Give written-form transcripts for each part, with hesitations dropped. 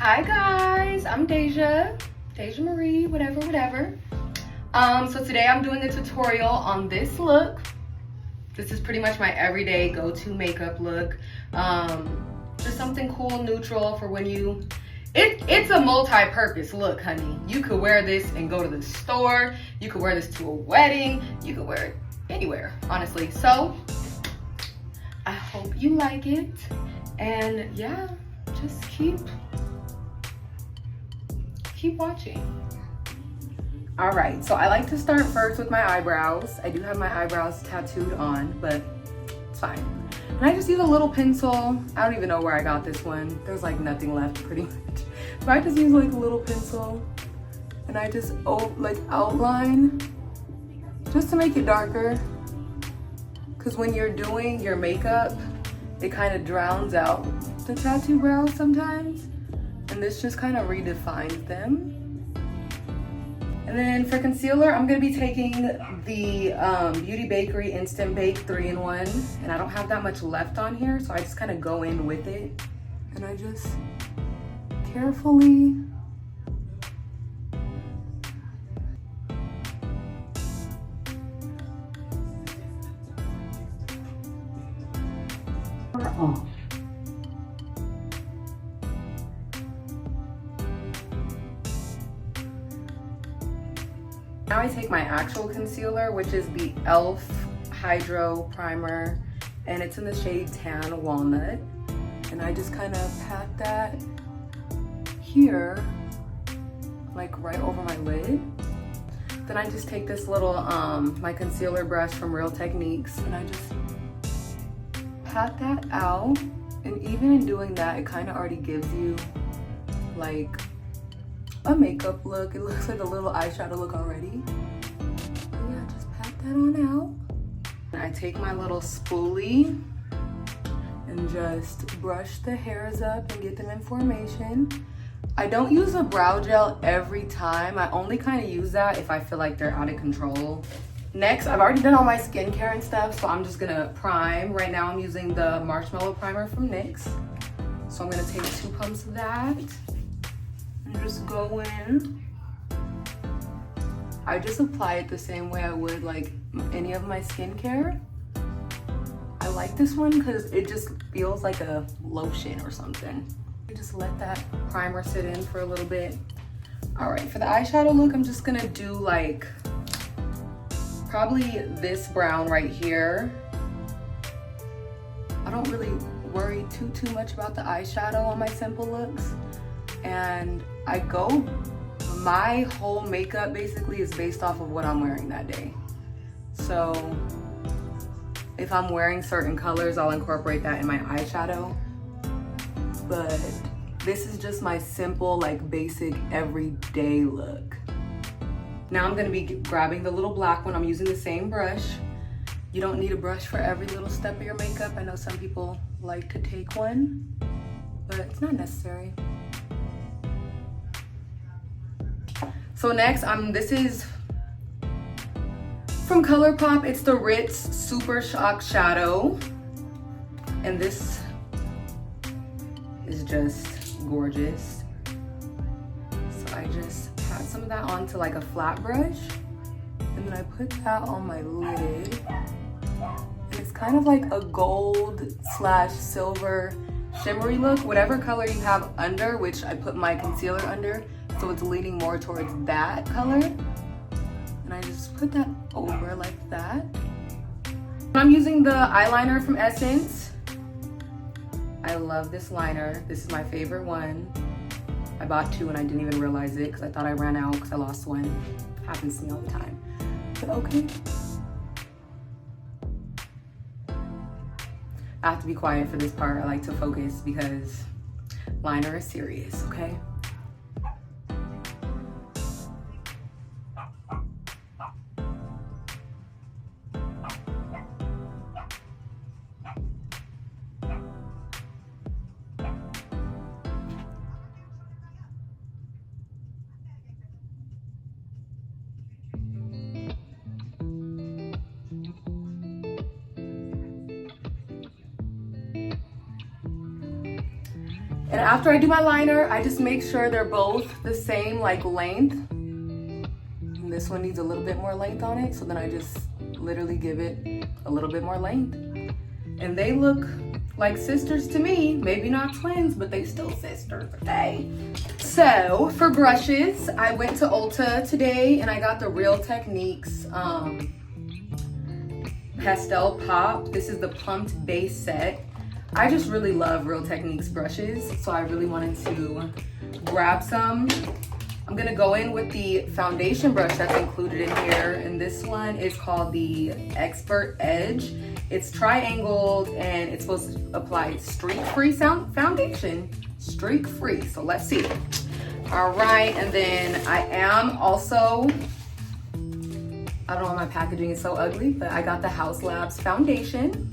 Hi guys, I'm Deja Marie, whatever. So today I'm doing a tutorial on this look. This is pretty much my everyday go-to makeup look. Just something cool, neutral for when you, it's a multi-purpose look, honey. You could wear this and go to the store. You could wear this to a wedding. You could wear it anywhere, honestly. So I hope you like it. And yeah, just keep watching. All right, so I like to start first with my eyebrows. I do have my eyebrows tattooed on, but it's fine. And I just use a little pencil. I don't even know where I got this one. There's like nothing left pretty much. So I just use like a little pencil and I just like outline just to make it darker. Because when you're doing your makeup, it kind of drowns out the tattoo brows sometimes. And this just kind of redefines them. And then for concealer, I'm gonna be taking the Beauty Bakery Instant Bake 3-in-1. And I don't have that much left on here, so I just kind of go in with it. And I just carefully off. Now I take my actual concealer, which is the e.l.f. Hydro Primer, and it's in the shade Tan Walnut. And I just kind of pat that here, like right over my lid. Then I just take this little, my concealer brush from Real Techniques, and I just pat that out. And even in doing that, it kind of already gives you like a makeup look. It looks like a little eyeshadow look already. And yeah, just pat that on out. And I take my little spoolie and just brush the hairs up and get them in formation. I don't use a brow gel every time. I only kind of use that if I feel like they're out of control. Next, I've already done all my skincare and stuff, so I'm just gonna prime. Right now I'm using the Marshmallow Primer from NYX. So I'm gonna take 2 pumps of that. Just go in. I just apply it the same way I would like any of my skincare. I like this one because it just feels like a lotion or something. You just let that primer sit in for a little bit. All right, for the eyeshadow look, I'm just gonna do like probably this brown right here. I don't really worry too much about the eyeshadow on my simple looks. And my whole makeup basically is based off of what I'm wearing that day. So if I'm wearing certain colors, I'll incorporate that in my eyeshadow. But this is just my simple, like basic everyday look. Now I'm gonna be grabbing the little black one. I'm using the same brush. You don't need a brush for every little step of your makeup. I know some people like to take one, but it's not necessary. So next, this is from ColourPop. It's the Ritz Super Shock Shadow. And this is just gorgeous. So I just pat some of that onto like a flat brush. And then I put that on my lid. And it's kind of like a gold / silver shimmery look. Whatever color you have under, which I put my concealer under. So it's leaning more towards that color. And I just put that over like that. I'm using the eyeliner from Essence. I love this liner. This is my favorite one. I bought 2 and I didn't even realize it because I thought I ran out because I lost one. Happens to me all the time. But okay. I have to be quiet for this part. I like to focus because liner is serious, okay? And after I do my liner, I just make sure they're both the same like length. And this one needs a little bit more length on it, so then I just literally give it a little bit more length. And they look like sisters to me. Maybe not twins, but they still sisters, okay? So for brushes, I went to Ulta today and I got the Real Techniques Pastel Pop. This is the plumped base set. I just really love Real Techniques brushes, so I really wanted to grab some. I'm gonna go in with the foundation brush that's included in here, and this one is called the Expert Edge. It's triangled and it's supposed to apply streak-free foundation. Streak-free, so let's see. All right, and then I am also, I don't know why my packaging is so ugly, but I got the Haus Labs foundation.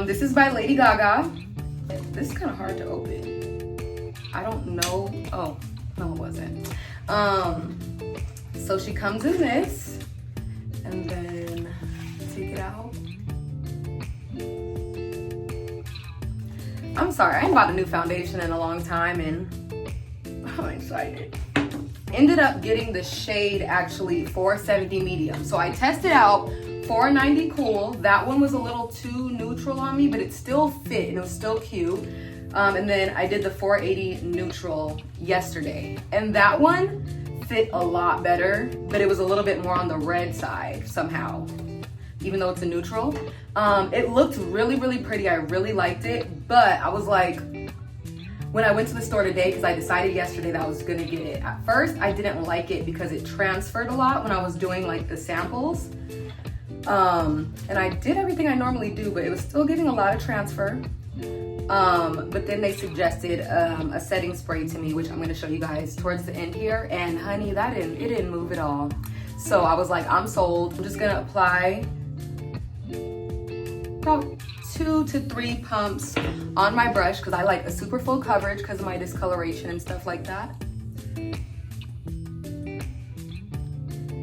This is by Lady Gaga. This is kind of hard to open. I don't know, oh, no it wasn't. So she comes in this, and then take it out. I'm sorry, I ain't bought a new foundation in a long time and I'm excited. Ended up getting the shade actually 470 medium. So I tested out 490 cool. That one was a little too neutral on me, but it still fit and it was still cute. And then I did the 480 neutral yesterday. And that one fit a lot better, but it was a little bit more on the red side somehow, even though it's a neutral. It looked really, really pretty. I really liked it, but I was like, when I went to the store today, because I decided yesterday that I was gonna get it. At first, I didn't like it because it transferred a lot when I was doing like the samples. And I did everything I normally do, but it was still getting a lot of transfer. But then they suggested a setting spray to me, which I'm gonna show you guys towards the end here. And honey, it didn't move at all. So I was like, I'm sold. I'm just gonna apply about 2 to 3 pumps on my brush because I like a super full coverage because of my discoloration and stuff like that.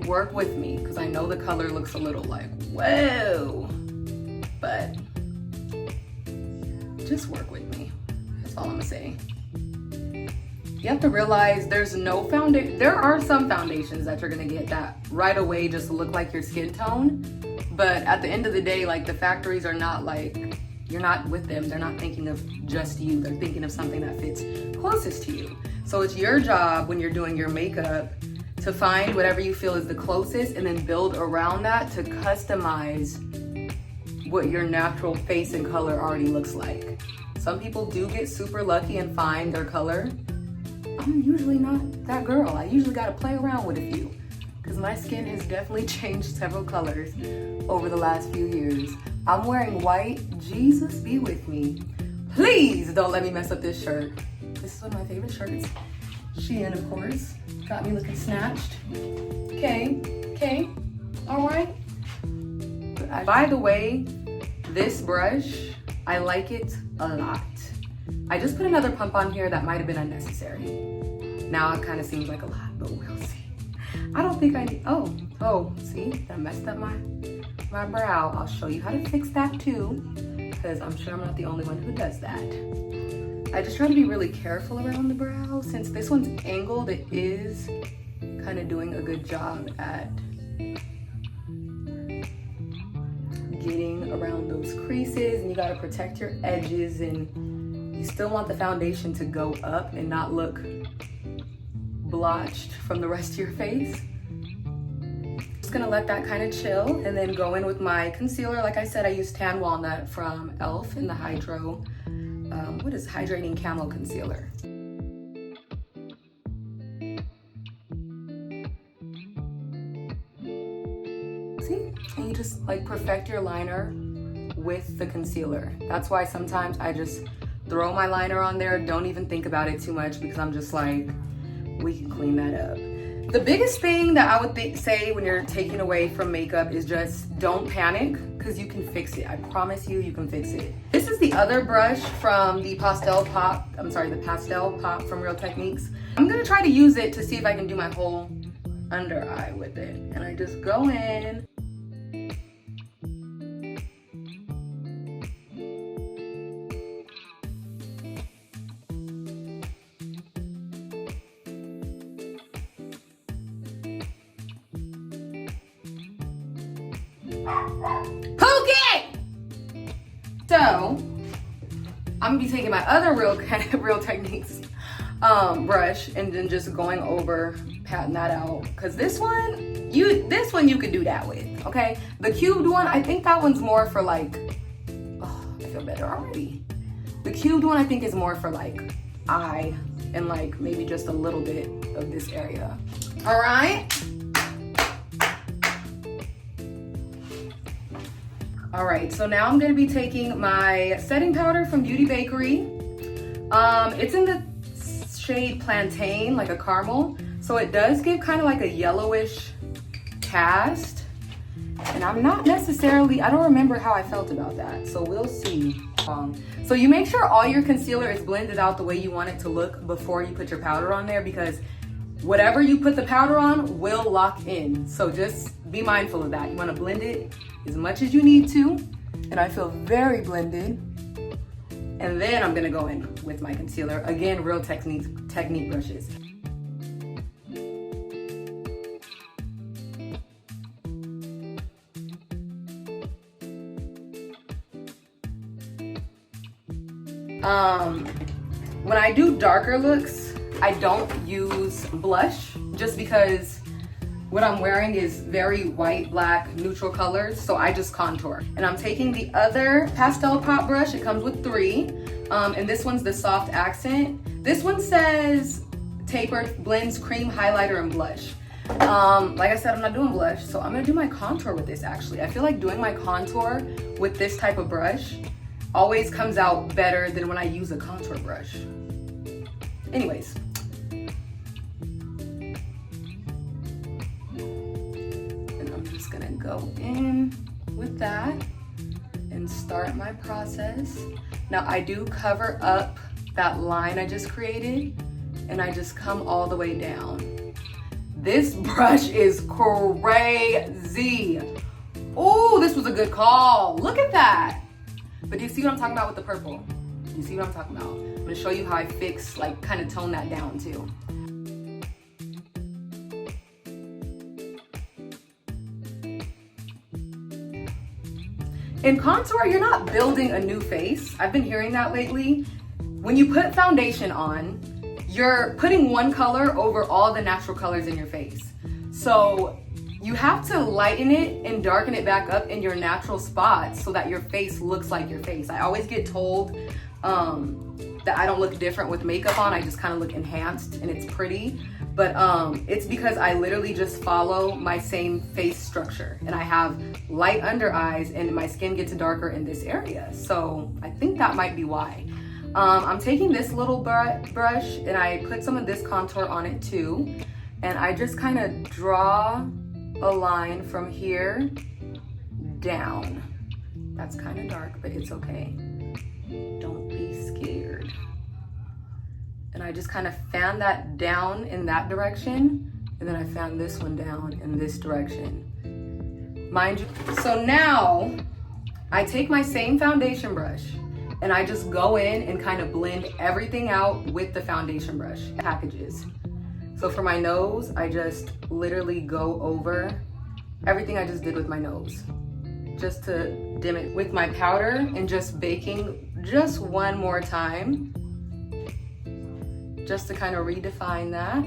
Work with me because I know the color looks a little like, whoa, but just work with me. That's all I'm gonna say. You have to realize there's no foundation. There are some foundations that you're gonna get that right away just look like your skin tone. But at the end of the day, like the factories are not like, you're not with them. They're not thinking of just you. They're thinking of something that fits closest to you. So it's your job when you're doing your makeup to find whatever you feel is the closest and then build around that to customize what your natural face and color already looks like. Some people do get super lucky and find their color. I'm usually not that girl. I usually gotta play around with a few because my skin has definitely changed several colors over the last few years. I'm wearing white. Jesus be with me. Please don't let me mess up this shirt. This is one of my favorite shirts. Shein, of course. Got me looking snatched. Okay, all right. By the way, this brush, I like it a lot. I just put another pump on here that might have been unnecessary. Now it kind of seems like a lot, but we'll see. I don't think I need, oh, see, I messed up my brow. I'll show you how to fix that too, because I'm sure I'm not the only one who does that. I just try to be really careful around the brow. Since this one's angled, it is kind of doing a good job at getting around those creases, and you gotta protect your edges, and you still want the foundation to go up and not look blotched from the rest of your face. Just gonna let that kind of chill and then go in with my concealer. Like I said, I use Tan Walnut from e.l.f. in the Hydro, what is Hydrating Camo Concealer. See? And you just like perfect your liner with the concealer. That's why sometimes I just throw my liner on there, don't even think about it too much because I'm just like, we can clean that up. The biggest thing that I would say when you're taking away from makeup is just don't panic because you can fix it. I promise you, you can fix it. This is the other brush from the Pastel Pop from Real Techniques. I'm gonna try to use it to see if I can do my whole under eye with it. And I just go in. Pookie! So, I'm gonna be taking my other Real Techniques brush and then just going over, patting that out. Cause this one you could do that with, okay? The cubed one, I think that one's more for like, oh, I feel better already. The cubed one I think is more for like eye and like maybe just a little bit of this area. All right. All right, so now I'm gonna be taking my setting powder from Beauty Bakery. It's in the shade Plantain, like a caramel. So it does give kind of like a yellowish cast. And I'm not necessarily, I don't remember how I felt about that. So we'll see. So you make sure all your concealer is blended out the way you want it to look before you put your powder on there, because whatever you put the powder on will lock in. So just be mindful of that. You wanna blend it as much as you need to. And I feel very blended. And then I'm gonna go in with my concealer. Again, Real Technique brushes. When I do darker looks, I don't use blush just because what I'm wearing is very white, black, neutral colors, so I just contour. And I'm taking the other pastel pot brush. It comes with 3, and this one's the soft accent. This one says tapered, blends cream, highlighter, and blush. Like I said, I'm not doing blush, so I'm gonna do my contour with this actually. I feel like doing my contour with this type of brush always comes out better than when I use a contour brush. Anyways. Gonna go in with that and start my process. Now I do cover up that line I just created and I just come all the way down. This brush is crazy. Oh, this was a good call. Look at that. But do you see what I'm talking about with the purple? You see what I'm talking about? I'm gonna show you how I fix, like kind of tone that down too. In contour, you're not building a new face. I've been hearing that lately. When you put foundation on, you're putting one color over all the natural colors in your face. So you have to lighten it and darken it back up in your natural spots so that your face looks like your face. I always get told that I don't look different with makeup on. I just kind of look enhanced and it's pretty. But it's because I literally just follow my same face structure and I have light under eyes and my skin gets darker in this area. So I think that might be why. I'm taking this little brush and I put some of this contour on it too. And I just kind of draw a line from here down. That's kind of dark, but it's okay. Don't be scared. And I just kind of fan that down in that direction. And then I fan this one down in this direction. Mind you, so now I take my same foundation brush and I just go in and kind of blend everything out with the foundation brush packages. So for my nose, I just literally go over everything I just did with my nose, just to dim it with my powder and just baking just one more time, just to kind of redefine that.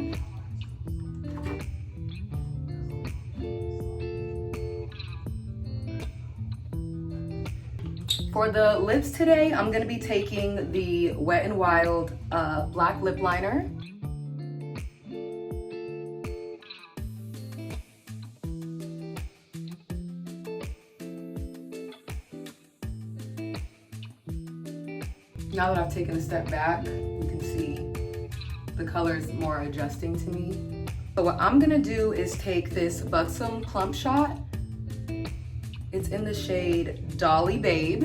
For the lips today, I'm gonna be taking the Wet n Wild black lip liner. Now that I've taken a step back, you can see the color is more adjusting to me. So what I'm gonna do is take this Buxom Plump Shot. It's in the shade Dolly Babe.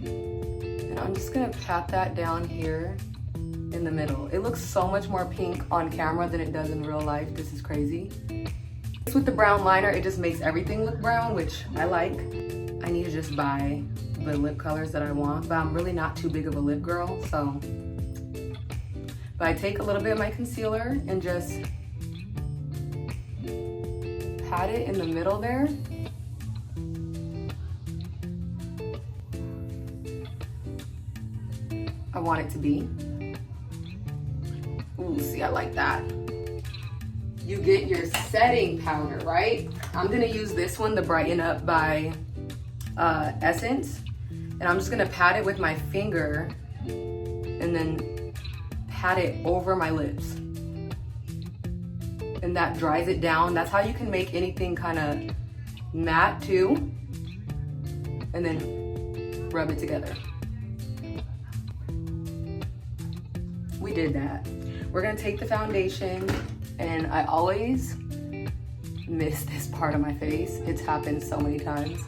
And I'm just gonna pat that down here in the middle. It looks so much more pink on camera than it does in real life. This is crazy. With the brown liner, it just makes everything look brown, which I like. I need to just buy the lip colors that I want, but I'm really not too big of a lip girl, so. But I take a little bit of my concealer and just pat it in the middle there. want it to be. Ooh, see, I like that. You get your setting powder, right? I'm gonna use this one, the Brighten Up by Essence. And I'm just gonna pat it with my finger and then pat it over my lips. And that dries it down. That's how you can make anything kind of matte too. And then rub it together. We did that. We're gonna take the foundation, and I always miss this part of my face. It's happened so many times.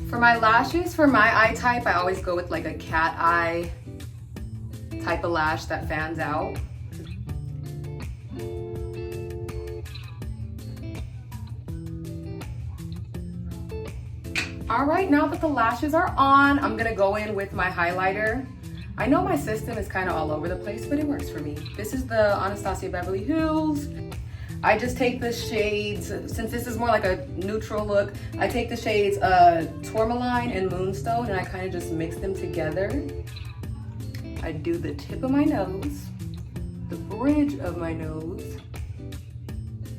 For my lashes, for my eye type, I always go with like a cat eye type of lash that fans out. All right, now that the lashes are on, I'm gonna go in with my highlighter. I know my system is kind of all over the place, but it works for me. This is the Anastasia Beverly Hills. I just take the shades, since this is more like a neutral look, I take the shades Tourmaline and Moonstone, and I kind of just mix them together. I do the tip of my nose, the bridge of my nose,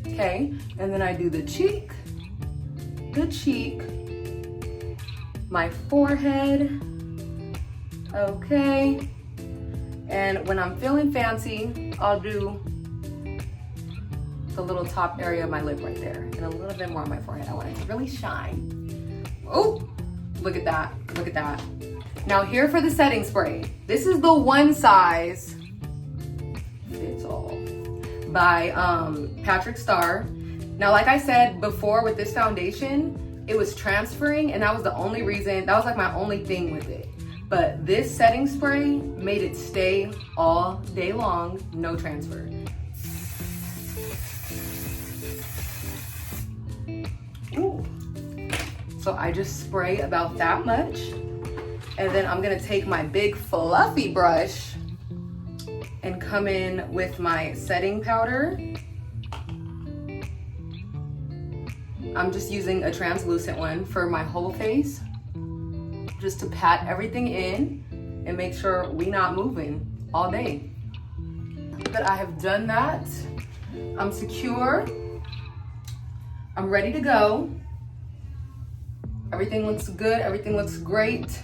okay? And then I do the cheek, my forehead, okay? And when I'm feeling fancy, I'll do the little top area of my lip right there and a little bit more on my forehead. I want it to really shine. Oh, look at that, look at that. Now here for the setting spray. This is the one size fits all by Patrick Starr. Now, like I said before with this foundation, it was transferring, and that was the only reason, that was like my only thing with it. But this setting spray made it stay all day long, no transfer. Ooh. So I just spray about that much. And then I'm gonna take my big fluffy brush and come in with my setting powder. I'm just using a translucent one for my whole face, just to pat everything in and make sure we not moving all day. But I have done that. I'm secure. I'm ready to go. Everything looks good, everything looks great.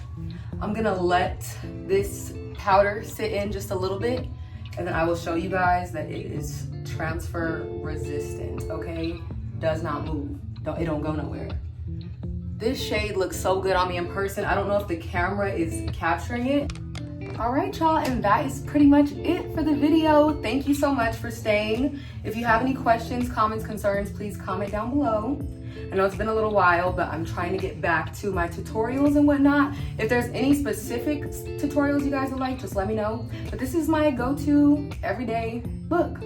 I'm gonna let this powder sit in just a little bit, and then I will show you guys that it is transfer resistant, okay? Does not move, it don't go nowhere. This shade looks so good on me in person. I don't know if the camera is capturing it. All right, y'all, and that is pretty much it for the video. Thank you so much for staying. If you have any questions, comments, concerns, please comment down below. I know it's been a little while, but I'm trying to get back to my tutorials and whatnot. If there's any specific tutorials you guys would like, just let me know. But this is my go-to everyday look.